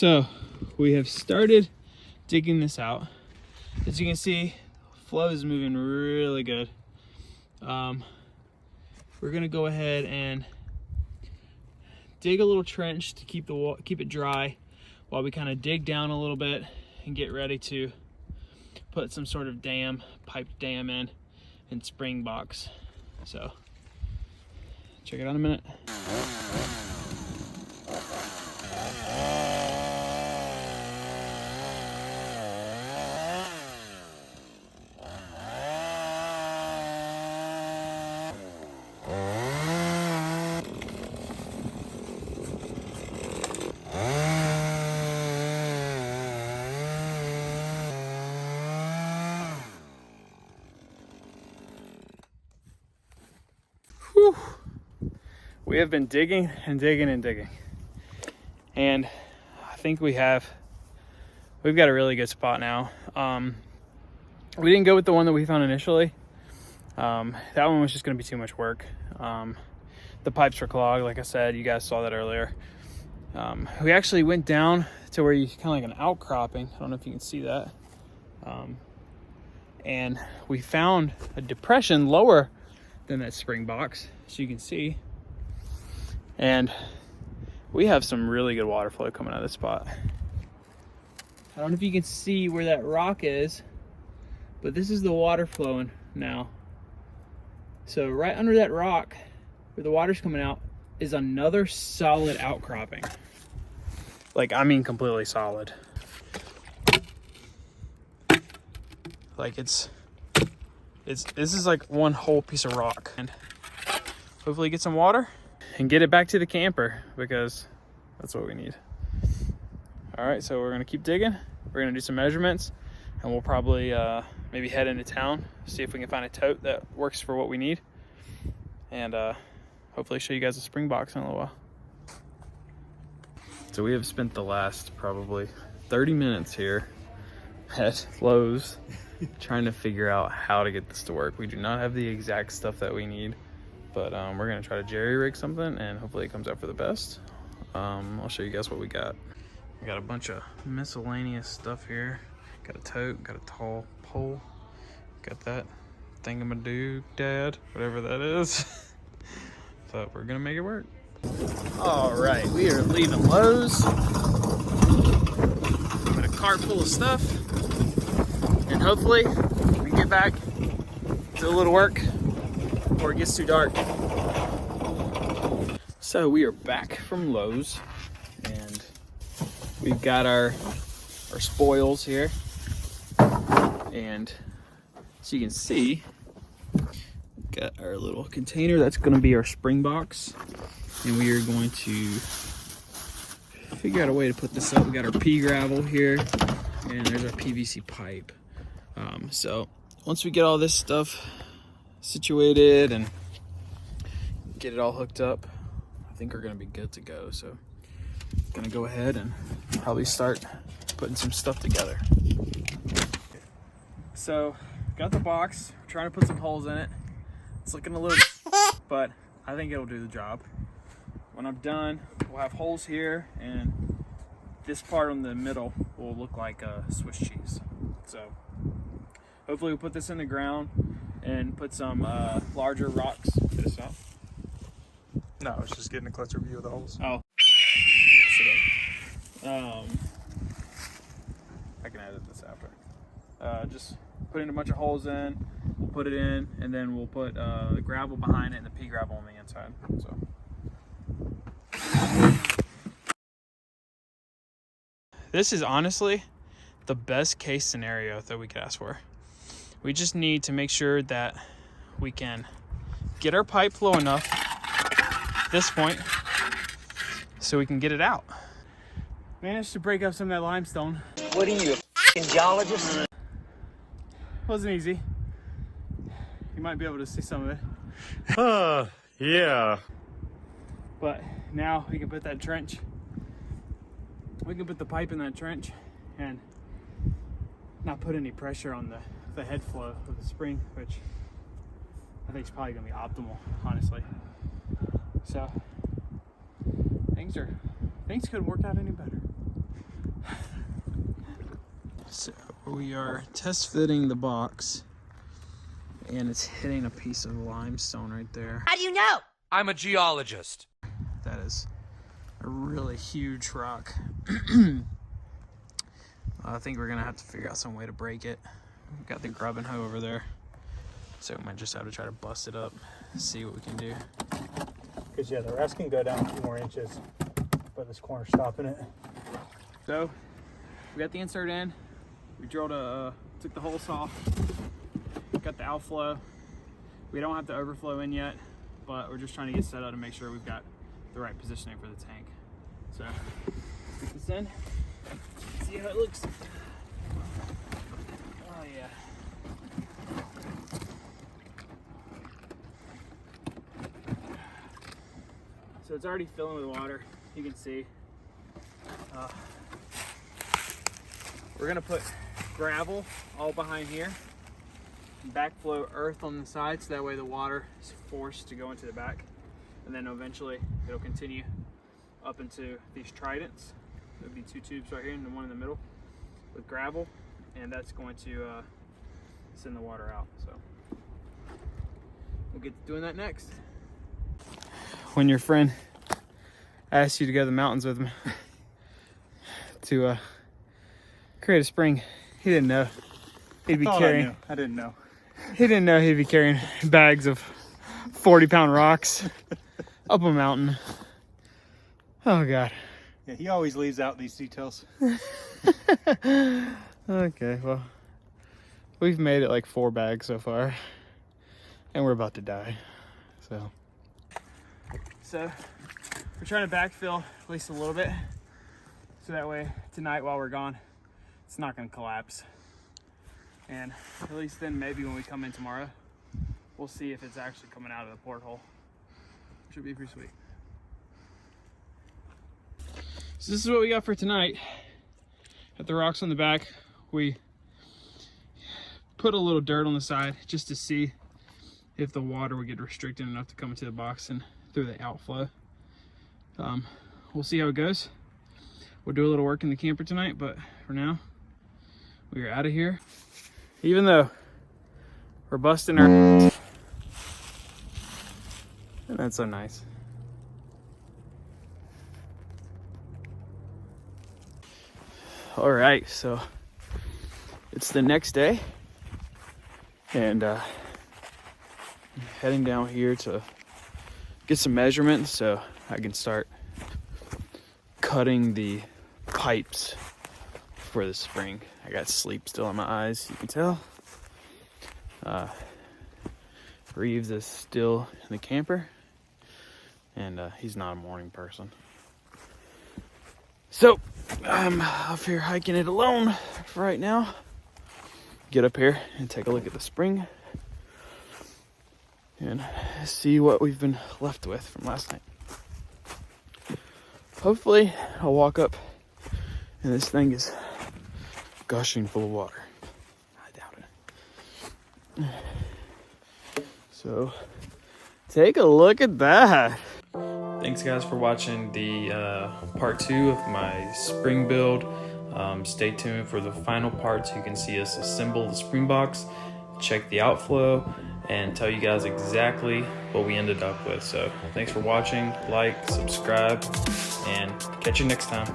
So we have started digging this out. As you can see, flow is moving really good. We're gonna go ahead and dig a little trench to keep it dry while we kind of dig down a little bit and get ready to put some sort of piped dam in and spring box. So check it out in a minute. Whew. We have been digging and digging and digging, and I think we've got a really good spot now. We didn't go with the one that we found initially. That one was just going to be too much work. The pipes were clogged, like I said. You guys saw that earlier. We actually went down to where you kind of like an outcropping. I don't know if you can see that. And we found a depression lower than that spring box, so you can see. And we have some really good water flow coming out of this spot. I don't know if you can see where that rock is, but this is the water flowing now. So right under that rock where the water's coming out is another solid outcropping. Like, I mean completely solid. Like this is like one whole piece of rock. And hopefully get some water and get it back to the camper, because that's what we need. All right, so we're gonna keep digging. We're gonna do some measurements, and we'll probably maybe head into town, see if we can find a tote that works for what we need, and hopefully show you guys a spring box in a little while. So we have spent the last probably 30 minutes here at Lowe's trying to figure out how to get this to work. We do not have the exact stuff that we need, but we're gonna try to jerry rig something, and hopefully it comes out for the best. I'll show you guys what we got. We got a bunch of miscellaneous stuff here. Got a tote, got a tall pole, got that thingamadoo dad, whatever that is. So we're gonna make it work. All right, we are leaving Lowe's with a cart full of stuff, and hopefully we can get back, do a little work before it gets too dark. So we are back from Lowe's, and we've got our spoils here, and so you can see, we've got our little container. That's going to be our spring box, and we are going to figure out a way to put this up. We got our pea gravel here, and there's our PVC pipe. So once we get all this stuff situated and get it all hooked up, I think we're going to be good to go. So gonna go ahead and probably start putting some stuff together. So got the box, trying to put some holes in it. It's looking a little but I think it'll do the job. When I'm done, we'll have holes here, and this part in the middle will look like a Swiss cheese. So hopefully we'll put this in the ground and put some larger rocks. This up. No, it's just getting a closer view of the holes. Oh. I can edit this after. Just putting a bunch of holes in, we'll put it in, and then we'll put the gravel behind it and the pea gravel on the inside. So this is honestly the best case scenario that we could ask for. We just need to make sure that we can get our pipe flow enough at this point so we can get it out. Managed to break up some of that limestone. What are you, a f***ing geologist? Wasn't easy. You might be able to see some of it. Yeah. But now we can put that trench. We can put the pipe in that trench and not put any pressure on the head flow of the spring, which I think is probably gonna be optimal, honestly. So things could work out any better. So we are test fitting the box, and it's hitting a piece of limestone right there. How do you know? I'm a geologist. That is a really huge rock. I think we're gonna have to figure out some way to break it. We've got the grubbing hoe over there, so we might just have to try to bust it up, see what we can do. Because yeah, the rest can go down a few more inches, but this corner's stopping it. So we got the insert in. We drilled took the holes off, got the outflow. We don't have the overflow in yet, but we're just trying to get set up to make sure we've got the right positioning for the tank. So stick this in, see how it looks. Oh yeah. So it's already filling with water, you can see. We're gonna put gravel all behind here, backflow earth on the side, so that way the water is forced to go into the back, and then eventually it'll continue up into these tridents. There'll be two tubes right here and the one in the middle with gravel, and that's going to send the water out. So we'll get to doing that next. When your friend asks you to go to the mountains with him to create a spring, he didn't know he'd be carrying. I didn't know. He didn't know he'd be carrying bags of 40-pound rocks up a mountain. Oh God. Yeah, he always leaves out these details. Okay, well, we've made it like 4 bags so far, and we're about to die. So we're trying to backfill at least a little bit, so that way tonight while we're gone, it's not going to collapse. And at least then maybe when we come in tomorrow, we'll see if it's actually coming out of the porthole. Should be pretty sweet. So this is what we got for tonight. Got the rocks on the back. We put a little dirt on the side just to see if the water would get restricted enough to come into the box and through the outflow. We'll see how it goes. We'll do a little work in the camper tonight, but for now, we are out of here. Even though we're busting our and that's so nice. All right, so it's the next day, and I'm heading down here to get some measurements so I can start cutting the pipes for the spring. I got sleep still in my eyes, you can tell. Reeves is still in the camper, and he's not a morning person. So I'm up here hiking it alone for right now. Get up here and take a look at the spring and see what we've been left with from last night. Hopefully I'll walk up and this thing is gushing full of water. I doubt it. So take a look at that. Thanks guys for watching the part 2 of my spring build. Stay tuned for the final part so you can see us assemble the spring box, check the outflow, and tell you guys exactly what we ended up with. So thanks for watching, like, subscribe, and catch you next time.